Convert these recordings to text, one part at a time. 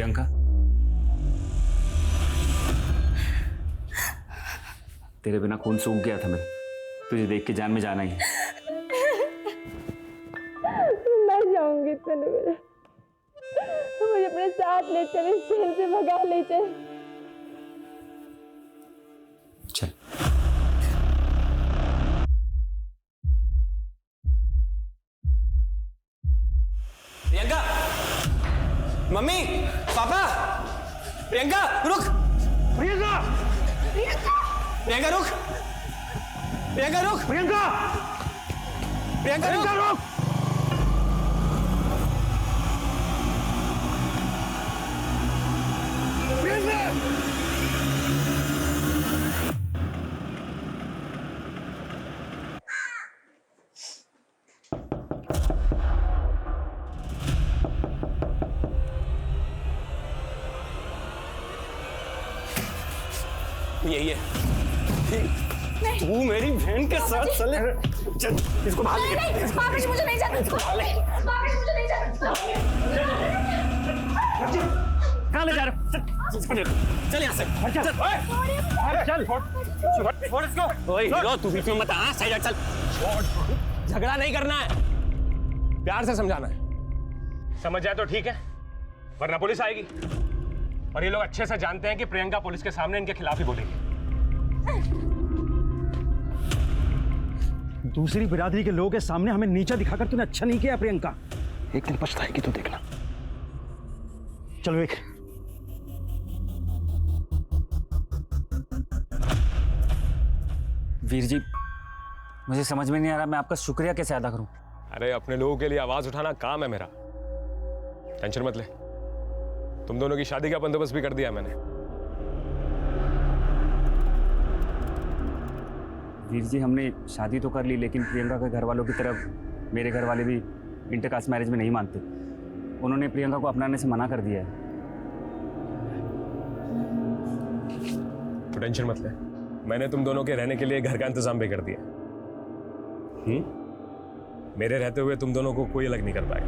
प्रियंका, तेरे बिना खून सूख गया था मेरा, तुझे देख के जान में जाना ही है। मर जाऊंगी तनु, मुझे अपने साथ ले चल, इस जेल से भगा ले चल। चल। प्रियंका, मम्मी, पापा, प्रियंका रुक, प्रियंका, प्रियंका रुक, प्रियंका रुक, प्रियंका, प्रियंका रुक, यही है। तू मेरी बहन के साथ चले, चल इसको बाहर ले। नहीं, पापा जी मुझे नहीं जाना, पापा जी मुझे नहीं जाना। कहाँ ले जा रहे हो? चल यहाँ से, चल, छोड़ इसको। ओए हीरो, तू बीच में मत आ, साइड हट, चल। झगड़ा नहीं करना है, प्यार से समझाना है। समझ जाए तो ठीक है, वरना पुलिस आएगी। और ये लोग अच्छे से जानते हैं कि प्रियंका पुलिस के सामने इनके खिलाफ ही बोलेगी। दूसरी बिरादरी के लोगों के सामने हमें नीचा दिखाकर तूने अच्छा नहीं किया प्रियंका। एक दिन पछताएगी तो देखना। चलो एक। वीर जी, मुझे समझ में नहीं आ रहा मैं आपका शुक्रिया कैसे अदा करूं। अरे अपने लोगों के लिए आवाज उठाना काम है मेरा, टेंशन मत ले। तुम दोनों की शादी का बंदोबस्त भी कर दिया मैंने। वीर जी, हमने शादी तो कर ली, लेकिन प्रियंका के घर वालों की तरफ मेरे घर वाले भी इंटरकास्ट मैरिज में नहीं मानते। उन्होंने प्रियंका को अपनाने से मना कर दिया है। तो टेंशन मत ले, मैंने तुम दोनों के रहने के लिए घर का इंतजाम भी कर दिया। मेरे रहते हुए तुम दोनों को कोई अलग नहीं कर पाएगा।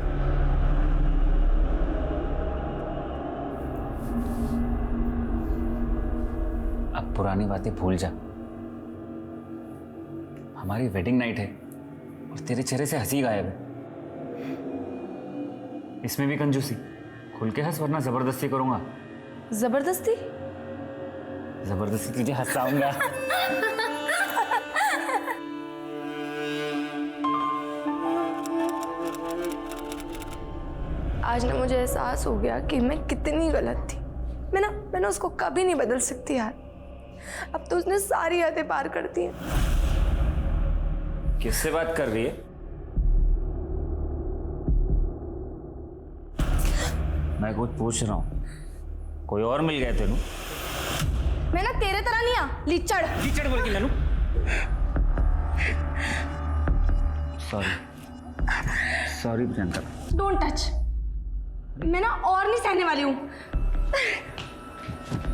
अब पुरानी बातें भूल जा। हमारी वेडिंग नाइट है और तेरे चेहरे से हंसी गायब है। इसमें भी कंजूसी। खुल के हंस, वरना जबरदस्ती करूंगा। जबरदस्ती? जबरदस्ती तुझे हंसाऊंगा। आज ना मुझे एहसास हो गया कि मैं कितनी गलत थी। मैंने उसको कभी नहीं बदल सकती यार। अब तो उसने सारी हदें पार कर दी हैं। किससे बात कर रही है? मैं कुछ पूछ रहा हूं। कोई और मिल गया तेनू? मैं ना तेरे तरह नहीं आ लीचड़। लीचड़ बोल के ननू। सॉरी प्रियंका। Don't touch. मैं ना और नहीं सहने वाली हूँ।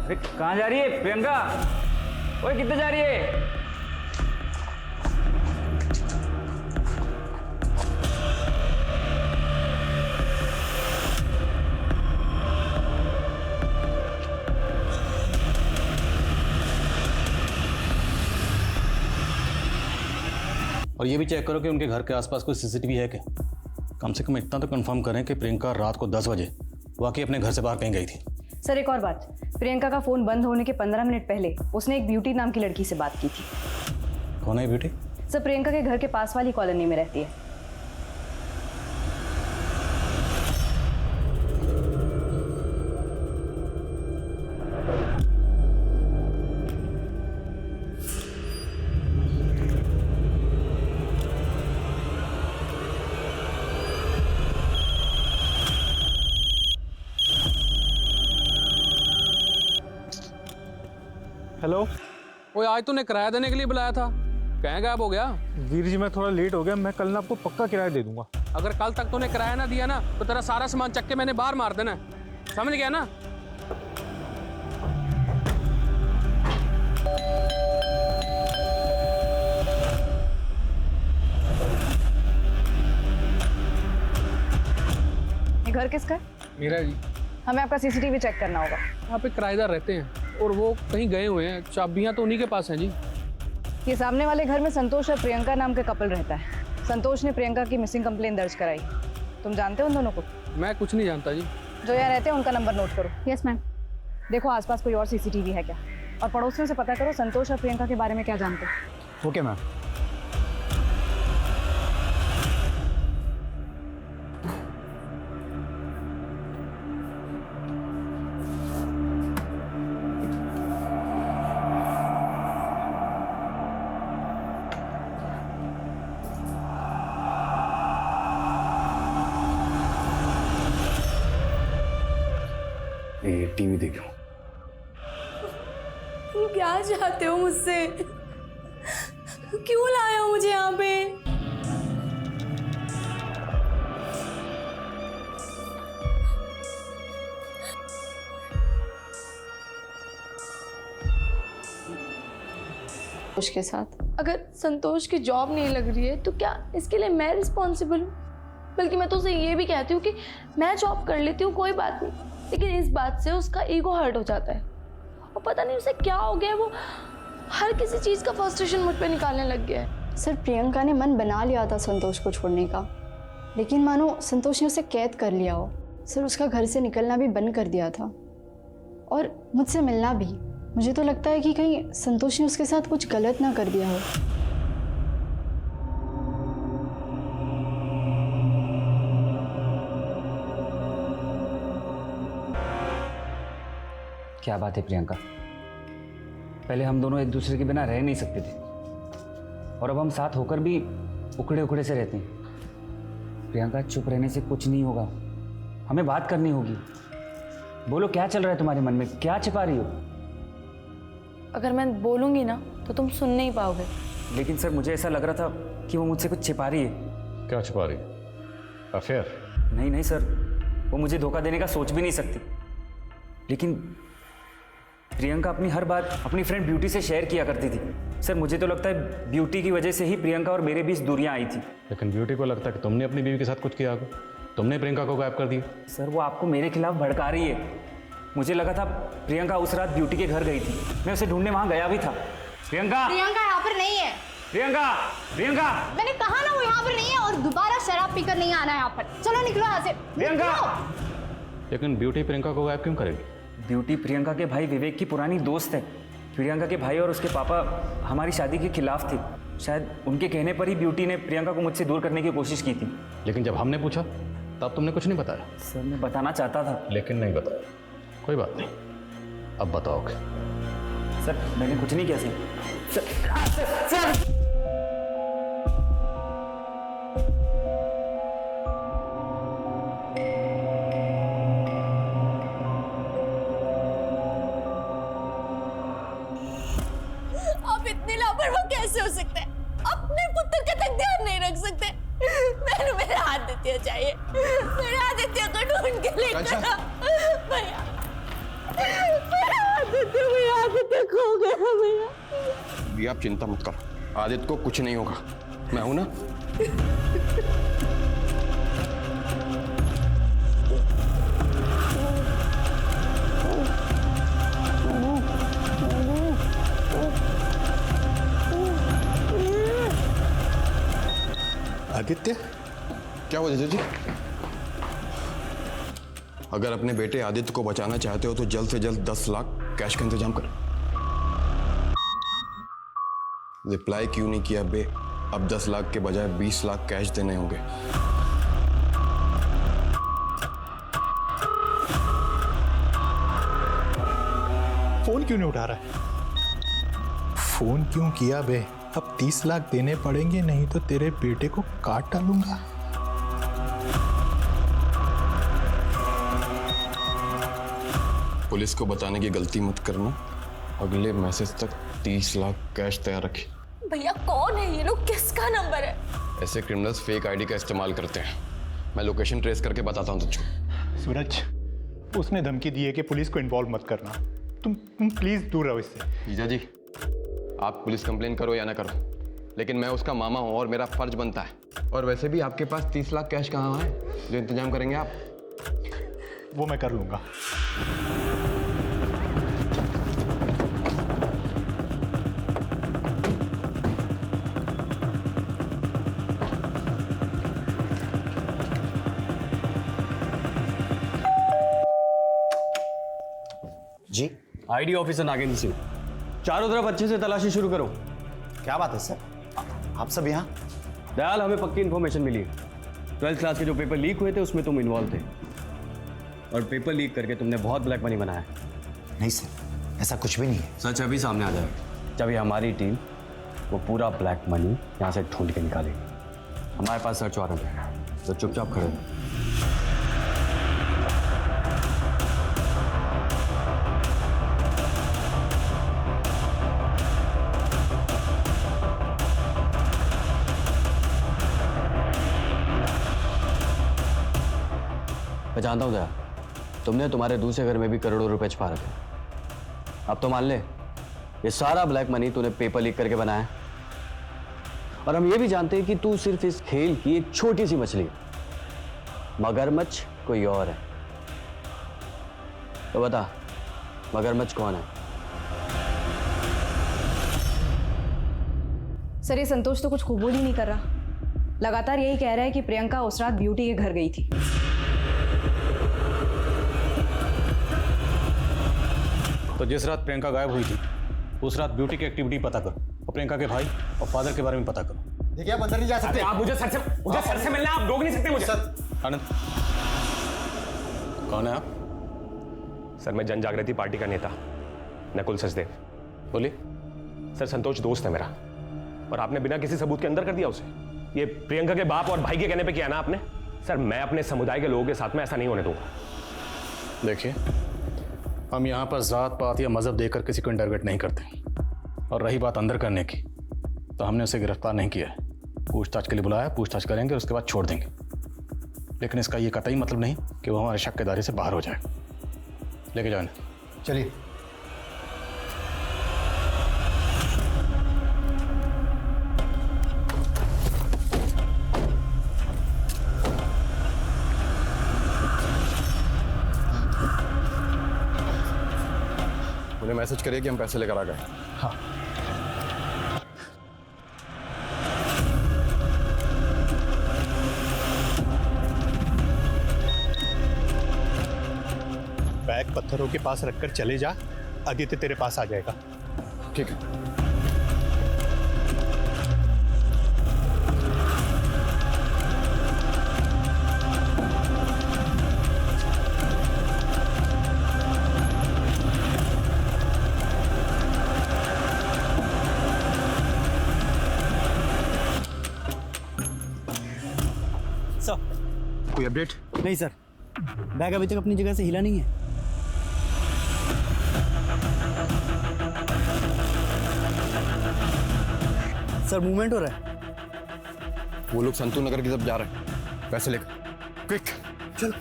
अरे कहाँ जा रही है प्रियंका? ओए कितने जा रही है? और ये भी चेक करो कि उनके घर के आसपास कोई सीसीटीवी है क्या। कम से कम इतना तो कंफर्म करें कि प्रियंका रात को 10 बजे वाकई अपने घर से बाहर कहीं गई थी। सर एक और बात, प्रियंका का फोन बंद होने के 15 मिनट पहले उसने एक ब्यूटी नाम की लड़की से बात की थी। कौन है ब्यूटी? सर प्रियंका के घर के पास वाली कॉलोनी में रहती है। हेलो। ओए आज तूने किराया देने के लिए बुलाया था, कहाँ गायब हो गया? वीर जी मैं थोड़ा लेट हो गया, मैं कल ना आपको पक्का किराया दे दूंगा। अगर कल तक तूने किराया ना दिया ना तो तेरा सारा सामान चक के मैंने बाहर मार देना है, समझ गया ना? ये घर किसका है? मेरा जी। हमें आपका सीसीटीवी चेक करना होगा। यहाँ पे किराएदार रहते हैं और वो कहीं गए हुए हैं, चाबियाँ तो उन्हीं के पास हैं जी। ये सामने वाले घर में संतोष और प्रियंका नाम का कपल रहता है। संतोष ने प्रियंका की मिसिंग कंप्लेन दर्ज कराई। तुम जानते हो उन दोनों को? मैं कुछ नहीं जानता जी। जो यहाँ रहते हैं उनका नंबर नोट करो। Yes ma'am. देखो आसपास कोई और सीसीटीवी है क्या, और पड़ोसियों से पता करो संतोष और प्रियंका के बारे में क्या जानते हो। Okay ma'am. ये टीवी देखो। तुम क्या चाहते हो मुझसे? क्यों लाए हो मुझे यहाँ पे? उसके साथ अगर संतोष की जॉब नहीं लग रही है तो क्या इसके लिए मैं रिस्पॉन्सिबल हूँ? बल्कि मैं तो उसे ये भी कहती हूँ कि मैं जॉब कर लेती हूँ, कोई बात नहीं, लेकिन इस बात से उसका ईगो हर्ट हो जाता है और पता नहीं उसे क्या हो गया है, वो हर किसी चीज़ का फ्रस्ट्रेशन मुझ पे निकालने लग गया है। सर प्रियंका ने मन बना लिया था संतोष को छोड़ने का, लेकिन मानो संतोष ने उसे कैद कर लिया हो। सर उसका घर से निकलना भी बंद कर दिया था और मुझसे मिलना भी। मुझे तो लगता है कि कहीं संतोष ने उसके साथ कुछ गलत ना कर दिया हो। क्या बात है प्रियंका, पहले हम दोनों एक दूसरे के बिना रह नहीं सकते थे और अब हम साथ होकर भी उखड़े उखड़े से रहते हैं। प्रियंका चुप रहने से कुछ नहीं होगा, हमें बात करनी होगी। बोलो क्या चल रहा है तुम्हारे मन में, क्या छिपा रही हो? अगर मैं बोलूँगी ना तो तुम सुन नहीं पाओगे। लेकिन सर मुझे ऐसा लग रहा था कि वो मुझसे कुछ छिपा रही है। क्या छुपा रही? अफेयर? नहीं नहीं सर, वो मुझे धोखा देने का सोच भी नहीं सकती। लेकिन प्रियंका अपनी हर बात अपनी फ्रेंड ब्यूटी से शेयर किया करती थी। सर मुझे तो लगता है ब्यूटी की वजह से ही प्रियंका और मेरे बीच दूरियां आई थी। लेकिन ब्यूटी को लगता है कि तुमने अपनी बीवी के साथ कुछ किया होगा, तुमने प्रियंका को गायब कर दिया। सर वो आपको मेरे खिलाफ भड़का रही है। मुझे लगा था प्रियंका उस रात ब्यूटी के घर गई थी, मैं उसे ढूंढने वहाँ गया भी था। प्रियंका यहाँ पर नहीं है। प्रियंका प्रियंका मैंने कहा ना वो यहाँ पर नहीं है, और दोबारा शराब पीकर नहीं आना है यहाँ पर। चलो निकलो यहाँ से। प्रियंका। लेकिन ब्यूटी प्रियंका को गायब क्यों करेगी? ब्यूटी प्रियंका के भाई विवेक की पुरानी दोस्त है। प्रियंका के भाई और उसके पापा हमारी शादी के खिलाफ थे। शायद उनके कहने पर ही ब्यूटी ने प्रियंका को मुझसे दूर करने की कोशिश की थी। लेकिन जब हमने पूछा तब तुमने कुछ नहीं बताया। सर मैं बताना चाहता था लेकिन नहीं बताया। कोई बात नहीं, अब बताओगे। सर मैंने कुछ नहीं किया सर। आप इतने लापरवाह कैसे हो सकते हैं? अपने पुत्र का तक ध्यान नहीं रख सकते। मैंने मेरा आदित्य चाहिए, मेरे आदित्य को ढूंढ के लेकर आओ। भैया मेरा आदित्य खो गया भैया। भी आप चिंता मत करो, आदित्य को कुछ नहीं होगा, मैं हूं ना। आदित्य? क्या हुआ जीजा जी? अगर अपने बेटे आदित्य को बचाना चाहते हो तो जल्द से जल्द 10 लाख कैश का इंतजाम करो। रिप्लाई क्यों नहीं किया बे? अब 10 लाख के बजाय 20 लाख कैश देने होंगे। फोन क्यों नहीं उठा रहा है? फोन क्यों किया बे? अब 30 लाख देने पड़ेंगे, नहीं तो तेरे बेटे को काट डालूंगा। पुलिस को बताने की गलती मत करना। अगले मैसेज तक 30 लाख कैश तैयार रखिए। भैया कौन है ये लोग, किसका नंबर है? ऐसे क्रिमिनल्स फेक आईडी का इस्तेमाल करते हैं। मैं लोकेशन ट्रेस करके बताता हूँ तुझको। सूरज, उसने धमकी दी है कि पुलिस को इन्वॉल्व मत करना। तुम प्लीज दूर रहो इससे। जीजा जी, आप पुलिस कंप्लेन करो या ना करो, लेकिन मैं उसका मामा हूँ और मेरा फर्ज बनता है। और वैसे भी आपके पास 30 लाख कैश कहाँ है जो इंतजाम करेंगे आप? वो मैं कर लूंगा। जी आईडी ऑफिसर नागेंद्र सिंह, चारों तरफ अच्छे से तलाशी शुरू करो। क्या बात है सर, आप सब यहाँ? दयाल, हमें पक्की इन्फॉर्मेशन मिली है। 12th क्लास के जो पेपर लीक हुए थे उसमें तुम इन्वॉल्व थे, और पेपर लीक करके तुमने बहुत ब्लैक मनी बनाया। नहीं सर, ऐसा कुछ भी नहीं है। सच अभी सामने आ जाएगा जब ये हमारी टीम वो पूरा ब्लैक मनी यहाँ से ढूंढ के निकालेगी। हमारे पास सर्च वारंट है, तो चुपचाप खड़े रहो। मैं जानता हूँ दया, तुमने तुम्हारे दूसरे घर में भी करोड़ों रुपए छुपा रखे। अब तो मान ले ये सारा ब्लैक मनी तूने पेपर लीक करके बनाया है। और हम ये भी जानते हैं कि तू सिर्फ इस खेल की एक छोटी सी मछली है, मगरमच्छ कोई और है। तो बता, मगरमच्छ कौन है? सर ये संतोष तो कुछ कबूल ही नहीं कर रहा, लगातार यही कह रहा है कि प्रियंका उस रात ब्यूटी के घर गई थी। तो जिस रात प्रियंका गायब हुई थी उस रात ब्यूटी की एक्टिविटी पता करो, और प्रियंका के भाई और फादर के बारे में पता करो। देखिए आप अंदर नहीं जा सकते। आप मुझे सर से मिलना, आप रोक नहीं सकते मुझे। आनंद, कौन है आप? सर मैं जन जागृति पार्टी का नेता नकुल सचदेव। बोलिए। सर संतोष दोस्त है मेरा, और आपने बिना किसी सबूत के अंदर कर दिया उसे। ये प्रियंका के बाप और भाई के कहने पे किया ना आपने। सर मैं अपने समुदाय के लोगों के साथ में ऐसा नहीं होने दूंगा। देखिए, हम यहाँ पर जात पात या मजहब देकर किसी को इंटरगेट नहीं करते, और रही बात अंदर करने की, तो हमने उसे गिरफ्तार नहीं किया है। पूछताछ के लिए बुलाया, पूछताछ करेंगे और उसके बाद छोड़ देंगे। लेकिन इसका ये कतई मतलब नहीं कि वो हमारे शक के दायरे से बाहर हो जाए। लेके जाओ। चलिए। उन्हें मैसेज करिए कि हम पैसे लेकर आ गए। हाँ। बैग पत्थरों के पास रखकर चले जा, आदित्य तेरे पास आ जाएगा। ठीक है। कोई अपडेट? नहीं सर, बैग अभी तक अपनी जगह से हिला नहीं है। सर मूवमेंट हो रहा है। वो लोग संतू नगर की तरफ जा रहे हैं, पैसे लेकर। क्विक चल।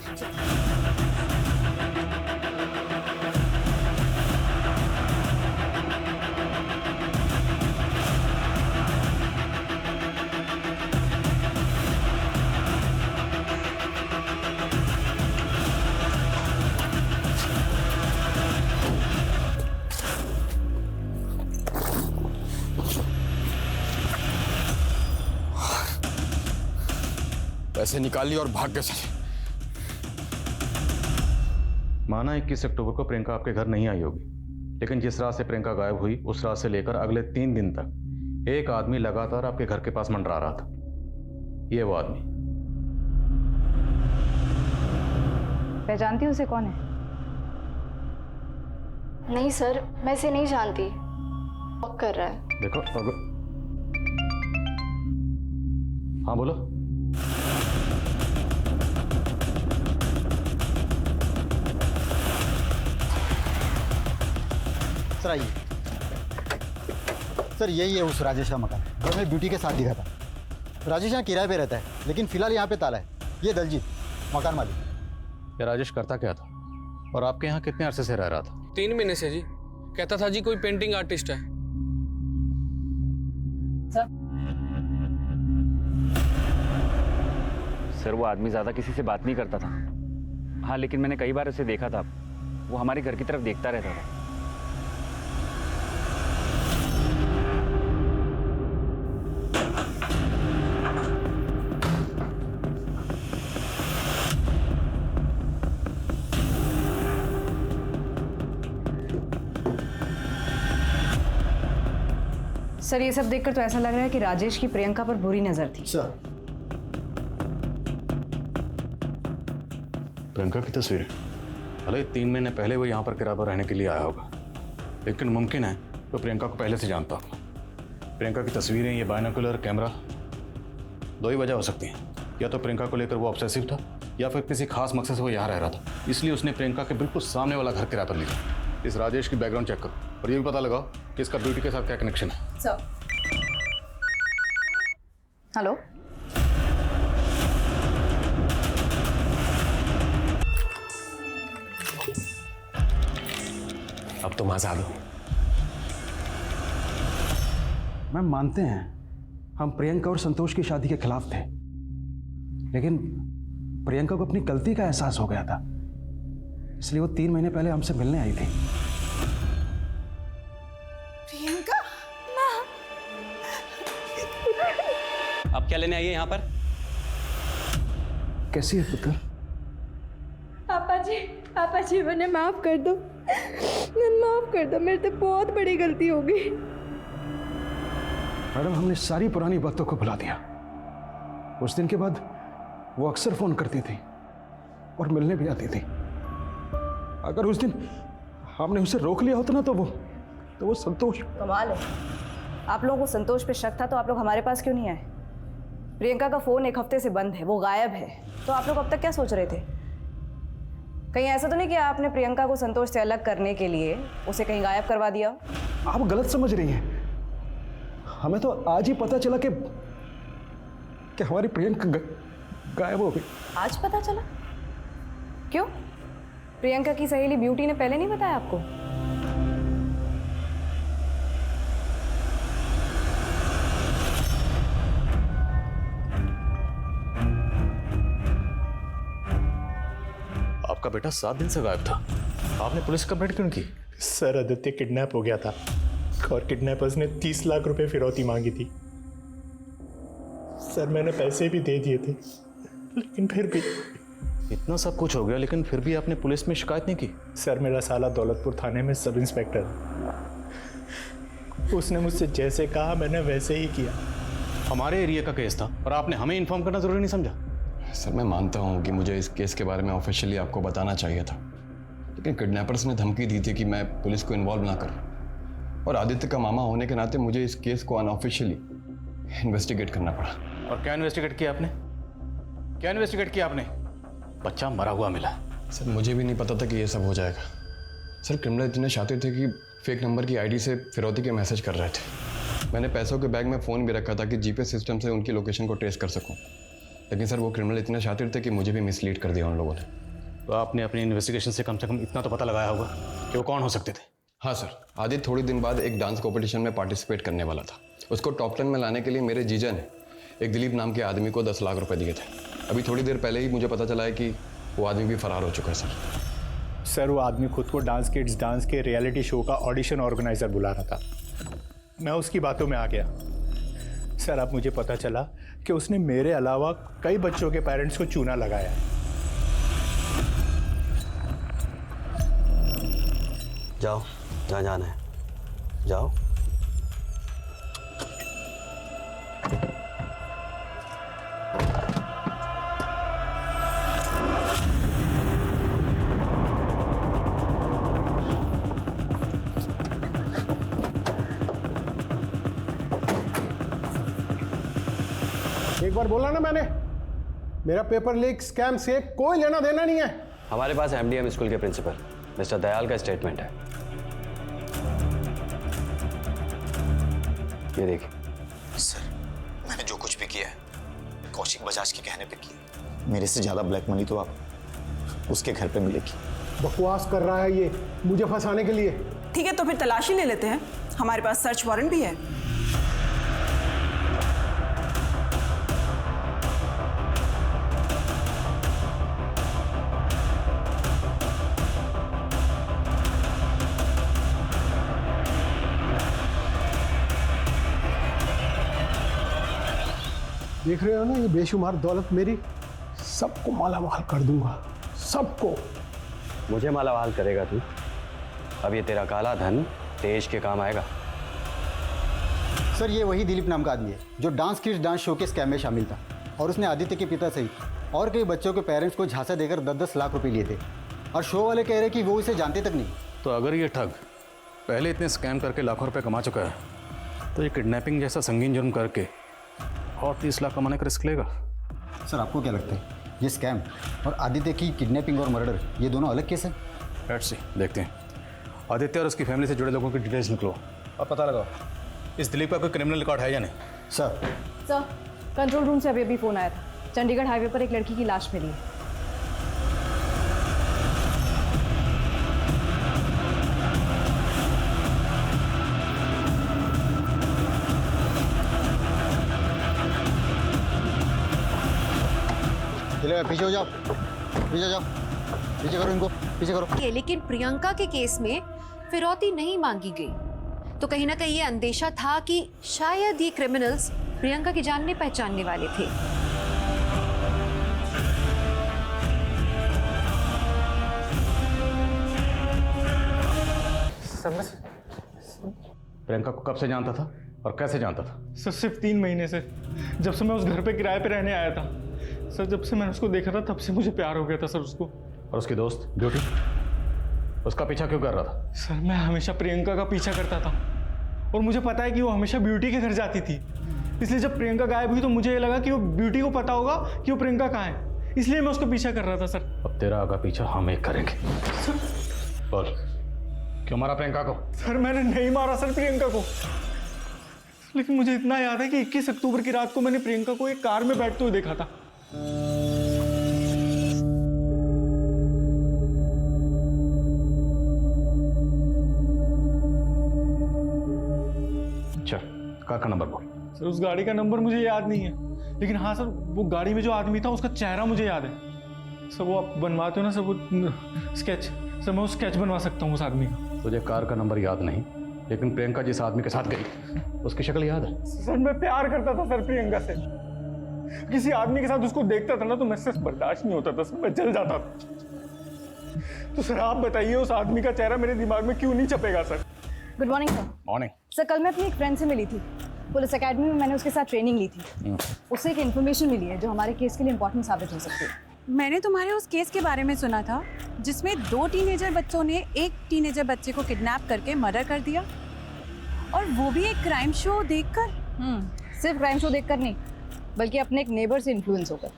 पैसे निकाल लिए और भाग गए चले। माना 21 अक्टूबर को प्रियंका आपके घर नहीं आई होगी, लेकिन जिस रात से प्रियंका गायब हुई उस रात से लेकर अगले 3 दिन तक एक आदमी लगातार आपके घर के पास मंडरा रहा था। ये वो आदमी। पहचानती उसे? कौन है? नहीं सर, मैं इसे नहीं जानती। वॉक कर रहा है। देखो हाँ बोलो। सर आइए। सर यही है उस राजेश का मकान जो हमें ब्यूटी के साथ दिखा था। राजेश यहाँ किराए पे रहता है, लेकिन फिलहाल यहाँ पे ताला है। ये दलजीत, मकान मालिक। ये राजेश करता क्या था और आपके यहाँ कितने अरसे से रह रहा था? 3 महीने से जी। कहता था जी कोई पेंटिंग आर्टिस्ट है। सर वो आदमी ज्यादा किसी से बात नहीं करता था, हाँ, लेकिन मैंने कई बार उसे देखा था, वो हमारे घर की तरफ देखता रहता था। सर ये सब देखकर तो ऐसा लग रहा है कि राजेश की प्रियंका पर बुरी नजर थी। सर प्रियंका की तस्वीरें, भले 3 महीने पहले वो यहाँ पर किराए पर रहने के लिए आया होगा, लेकिन मुमकिन है तो प्रियंका को पहले से जानता होगा। प्रियंका की तस्वीरें, ये बाइनोकुलर कैमरा, 2 ही वजह हो सकती हैं। या तो प्रियंका को लेकर वो ऑब्सेसिव था, या फिर किसी खास मकसद से वो यहाँ रह रहा था, इसलिए उसने प्रियंका के बिल्कुल सामने वाला घर किराए पर लिया। इस राजेश की बैकग्राउंड चेक करो और ये भी पता लगाओ कि इसका ब्यूटी के साथ क्या कनेक्शन है। सर हेलो, अब तुम आजाद हो। मैम मानते हैं हम प्रियंका और संतोष की शादी के खिलाफ थे, लेकिन प्रियंका को अपनी गलती का एहसास हो गया था, इसलिए वो 3 महीने पहले हमसे मिलने आई थी। प्रियंका अब क्या लेने आई है यहाँ पर? कैसी है पुत्र? पापा जी मुझे माफ कर दो, माफ कर दो, मेरे से बहुत बड़ी गलती हो गई। मैडम हमने सारी पुरानी बातों को भुला दिया। उस दिन के बाद वो अक्सर फोन करती थी और मिलने भी आती थी। अगर उस दिन हमने उसे रोक लिया होता ना तो वो संतोष। कमाल है, आप लोगों को संतोष पे शक था तो आप लोग हमारे पास क्यों नहीं आए? प्रियंका का फोन 1 हफ्ते से बंद है, वो गायब है, तो आप लोग अब तक क्या सोच रहे थे? कहीं ऐसा तो नहीं कि आपने प्रियंका को संतोष से अलग करने के लिए उसे कहीं गायब करवा दिया? आप गलत समझ रही हैं। हमें तो आज ही पता चला कि हमारी प्रियंका गायब हो गई। आज पता चला? क्यों? प्रियंका की सहेली ब्यूटी ने पहले नहीं बताया आपको? आपका बेटा 7 दिन से गायब था, आपने पुलिस कंप्लेंट क्यों की? सर आदित्य किडनैप हो गया था और किडनैपर्स ने 30 लाख रुपए फिरौती मांगी थी। सर मैंने पैसे भी दे दिए थे, लेकिन फिर भी इतना सब कुछ हो गया, लेकिन फिर भी आपने पुलिस में शिकायत नहीं की? सर मेरा साला दौलतपुर थाने में सब इंस्पेक्टर, उसने मुझसे जैसे कहा मैंने वैसे ही किया। हमारे एरिया का केस था और आपने हमें इन्फॉर्म करना जरूरी नहीं समझा? सर मैं मानता हूँ कि मुझे इस केस के बारे में ऑफिशियली आपको बताना चाहिए था, लेकिन किडनैपर्स ने धमकी दी थी कि मैं पुलिस को इन्वॉल्व ना करूँ, और आदित्य का मामा होने के नाते मुझे इस केस को अनऑफिशियली इन्वेस्टिगेट करना पड़ा। और क्या इन्वेस्टिगेट किया आपने? क्या इन्वेस्टिगेट किया आपने? बच्चा मरा हुआ मिला। सर मुझे भी नहीं पता था कि ये सब हो जाएगा। सर क्रिमिनल इतने शातिर थे कि फेक नंबर की आईडी से फिरौती के मैसेज कर रहे थे। मैंने पैसों के बैग में फ़ोन भी रखा था कि जीपीएस सिस्टम से उनकी लोकेशन को ट्रेस कर सकूं, लेकिन सर वो क्रिमिनल इतने शातिर थे कि मुझे भी मिसलीड कर दिया उन लोगों ने। तो आपने अपनी इन्वेस्टिगेशन से कम इतना तो पता लगाया होगा कि वो कौन हो सकते थे? हाँ सर, आदित्य थोड़ी दिन बाद एक डांस कॉम्पिटिशन में पार्टिसिपेट करने वाला था। उसको टॉप 10 में लाने के लिए मेरे जीजा ने एक दिलीप नाम के आदमी को 10 लाख रुपए दिए थे। अभी थोड़ी देर पहले ही मुझे पता चला है कि वो आदमी भी फरार हो चुका है। सर वो आदमी खुद को डांस किड्स डांस के रियलिटी शो का ऑडिशन ऑर्गेनाइजर बुला रहा था। मैं उसकी बातों में आ गया। सर अब मुझे पता चला कि उसने मेरे अलावा कई बच्चों के पेरेंट्स को चूना लगाया है। जाओ जहाँ जाना है जाओ। एक बार बोला ना मैंने, मेरा पेपर लीक स्कैम से कोई लेना देना नहीं है। हमारे पास एमडीएम स्कूल के प्रिंसिपल मिस्टर दयाल का स्टेटमेंट है, ये देखिए। सर मैंने जो कुछ भी किया है कौशिक बजाज के कहने पे किया। मेरे से ज्यादा ब्लैक मनी तो आप उसके घर पे मिलेगी। बकवास कर रहा है ये मुझे फंसाने के लिए। ठीक है तो फिर तलाशी ले लेते हैं, हमारे पास सर्च वारंट भी है। देख रहे हो ना ये बेशुमार दौलत मेरी, सबको मालामाल कर दूंगा, सबको। मुझे मालामाल करेगा तू? अब ये तेरा काला धन देश के काम आएगा। सर ये वही दिलीप नाम का आदमी है जो डांस किड्स डांस शो के स्कैम में शामिल था और उसने आदित्य के पिता सहित और कई बच्चों के पेरेंट्स को झांसा देकर 10-10 लाख रुपए लिए थे और शो वाले कह रहे कि वो इसे जानते तक नहीं। तो अगर ये ठग पहले इतने स्कैम करके लाखों रुपए कमा चुका है तो ये किडनैपिंग जैसा संगीन जुर्म करके और 30 लाख कमाने का रिस्क लेगा? सर आपको क्या लगता है ये स्कैम और आदित्य की किडनैपिंग और मर्डर ये दोनों अलग केस हैं? लेट्स सी, देखते हैं। आदित्य और उसकी फैमिली से जुड़े लोगों की डिटेल्स निकलो और पता लगाओ इस दिलीप का कोई क्रिमिनल रिकॉर्ड है या नहीं। सर कंट्रोल रूम से अभी अभी फ़ोन आया था, चंडीगढ़ हाईवे पर एक लड़की की लाश मिली है। चलो पीछे हो जाओ, पीछे जाओ, पीछे करो इनको, पीछे करो। लेकिन प्रियंका के केस में फिरौती नहीं मांगी गई, तो कहीं ना कहीं ये अंदेशा था कि शायद ये क्रिमिनल्स प्रियंका के जानने पहचानने वाले थे। प्रियंका को कब से जानता था और कैसे जानता था? सर सिर्फ 3 महीने से, जब से मैं उस घर पे किराए पे रहने आया था। सर जब से मैंने उसको देखा था तब से मुझे प्यार हो गया था सर उसको। और उसकी दोस्त ब्यूटी, उसका पीछा क्यों कर रहा था? सर मैं हमेशा प्रियंका का पीछा करता था और मुझे पता है कि वो हमेशा ब्यूटी के घर जाती थी, इसलिए जब प्रियंका गायब हुई तो मुझे ये लगा कि वो ब्यूटी को पता होगा कि वो प्रियंका कहाँ है, इसलिए मैं उसको पीछा कर रहा था। सर अब तेरा आगा पीछा हम एक करेंगे। बोल, क्यों मारा प्रियंका को? सर मैंने नहीं मारा सर प्रियंका को, लेकिन मुझे इतना याद है कि 21 अक्टूबर की रात को मैंने प्रियंका को एक कार में बैठते हुए देखा था। चल कार का नंबर बोल। सर उस गाड़ी का नंबर मुझे याद नहीं है, लेकिन हाँ सर वो गाड़ी में जो आदमी था उसका चेहरा मुझे याद है। सर वो आप बनवाते हो ना सर वो स्केच, सर मैं वो स्केच बनवा सकता हूँ उस आदमी का। तुझे कार का नंबर याद नहीं, लेकिन प्रियंका जिस आदमी के साथ गई उसकी शक्ल याद है? सर मैं प्यार करता था सर प्रियंका से, किसी आदमी के साथ उसको देखता था ना तो मैं सिर्फ बर्दाश्त नहीं होता था सर, मैं जल जाता था। तो सर आप बताइए उस आदमी का चेहरा मेरे दिमाग में क्यों नहीं छपेगा sir? Good morning sir. Morning sir कल मैं अपनी एक फ्रेंड से मिली थी, पुलिस एकेडमी में मैंने उसके साथ ट्रेनिंग ली थी। उससे एक इन्फॉर्मेशन मिली है जो हमारे केस के लिए इंपॉर्टेंट साबित हो सकती है। मैंने तुम्हारे उस केस के बारे में सुना था जिसमें 2 टीनेजर बच्चों ने एक टीनेजर बच्चे को किडनैप करके मर्डर कर दिया, और वो भी एक क्राइम शो देखकर। सिर्फ क्राइम शो देखकर नहीं, बल्कि अपने एक नेबर से इन्फ्लुएंस होकर।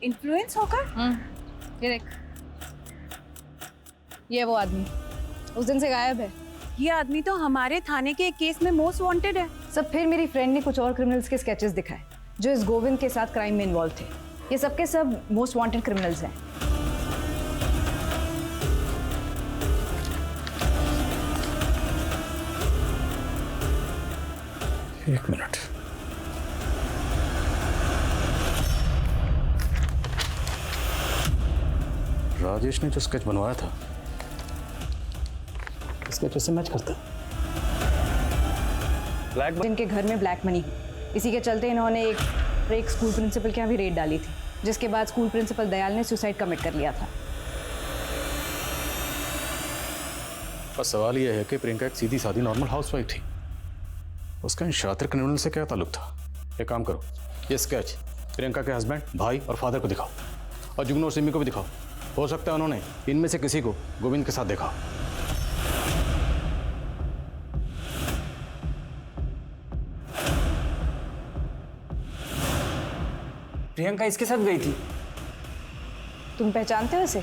इन्फ्लुएंस होकर? ये देख, ये वो आदमी उस दिन से गायब है। ये आदमी तो हमारे थाने के एक केस में मोस्ट वांटेड है। सब फिर मेरी फ्रेंड ने कुछ और क्रिमिनल्स के स्केचेस दिखाए जो इस गोविंद के साथ क्राइम में इन्वॉल्व थे। ये सब के सब मोस्ट वांटेड क्रिमिनल्स हैं। एक मिनट, राजेश ने जो स्केच बनवाया था स्केच से मैच करता। जिनके घर में ब्लैक मनी, इसी के चलते इन्होंने एक स्कूल प्रिंसिपल के यहाँ भी रेड डाली थी, जिसके बाद स्कूल प्रिंसिपल दयाल ने सुसाइड कमिट कर लिया था। बस सवाल यह है कि प्रियंका एक सीधी सादी नॉर्मल हाउसवाइफ थी, उसका इन शातिर क्रिमिनल से क्या ताल्लुक था? एक काम करो, ये स्केच प्रियंका के हस्बैंड, भाई और फादर को दिखाओ, और जुगनू और सिमी को भी दिखाओ। हो सकता है उन्होंने इनमें से किसी को गोविंद के साथ देखा। प्रियंका इसके साथ गई थी? तुम पहचानते हो इसे?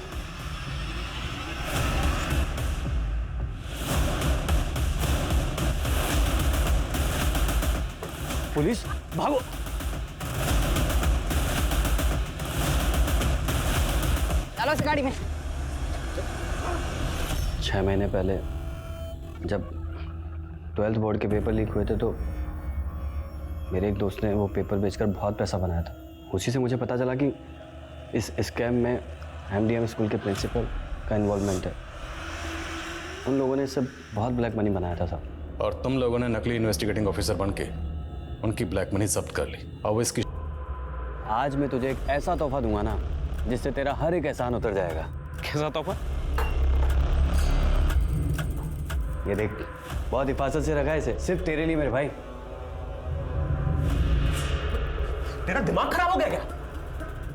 पुलिस भागो! चलो इस गाड़ी में। 6 महीने पहले जब 12th बोर्ड के पेपर लीक हुए थे तो मेरे एक दोस्त ने वो पेपर बेचकर बहुत पैसा बनाया था। उसी से मुझे पता चला कि इस स्कैम में MDM स्कूल के प्रिंसिपल का इन्वॉल्वमेंट है। उन लोगों ने इससे बहुत ब्लैक मनी बनाया था साहब। और तुम लोगों ने नकली इन्वेस्टिगेटिंग ऑफिसर बन के उनकी ब्लैक मनी जब्त कर ली और वो इसकी आज मैं तुझे एक ऐसा तोहफा दूंगा ना जिससे तेरा हर एक एहसान उतर जाएगा। कैसा तोहफा? ये देख, बहुत हिफाजत से रखा है इसे, सिर्फ तेरे लिए मेरे भाई। तेरा दिमाग खराब हो गया क्या?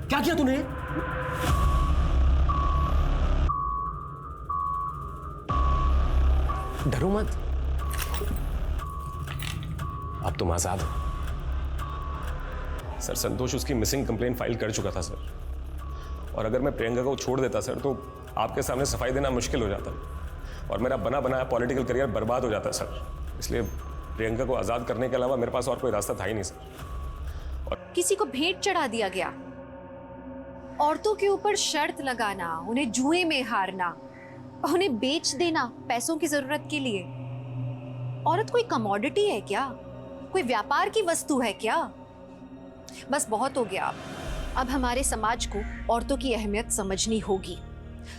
क्या किया तूने? डरो मत, अब तुम आजाद हो। सर संतोष उसकी मिसिंग कंप्लेंट फाइल कर चुका था सर, और अगर मैं प्रियंका को छोड़ देता सर तो आपके सामने सफाई देना मुश्किल हो जाता और मेरा बना बनाया पॉलिटिकल करियर बर्बाद हो जाता सर। इसलिए प्रियंका को आजाद करने के अलावा मेरे पास और कोई रास्ता था ही नहीं सर। किसी को भेंट चढ़ा दिया गया। औरतों के ऊपर शर्त लगाना, उन्हें जुए में हारना, उन्हें बेच देना पैसों की जरूरत के लिए। औरत कोई कमोडिटी है क्या? कोई व्यापार की वस्तु है क्या? बस बहुत हो गया। अब हमारे समाज को औरतों की अहमियत समझनी होगी।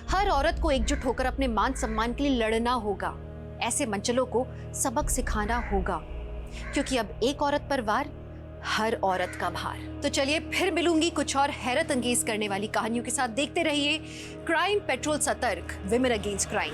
हर औरत को एकजुट होकर अपने मान सम्मान के लिए लड़ना होगा। ऐसे मंचलों को सबक सिखाना होगा, क्योंकि अब एक औरत पर वार, हर औरत का भार। तो चलिए फिर मिलूंगी कुछ और हैरत अंगेज करने वाली कहानियों के साथ। देखते रहिए क्राइम पेट्रोल सतर्क, विमेन अगेंस्ट क्राइम।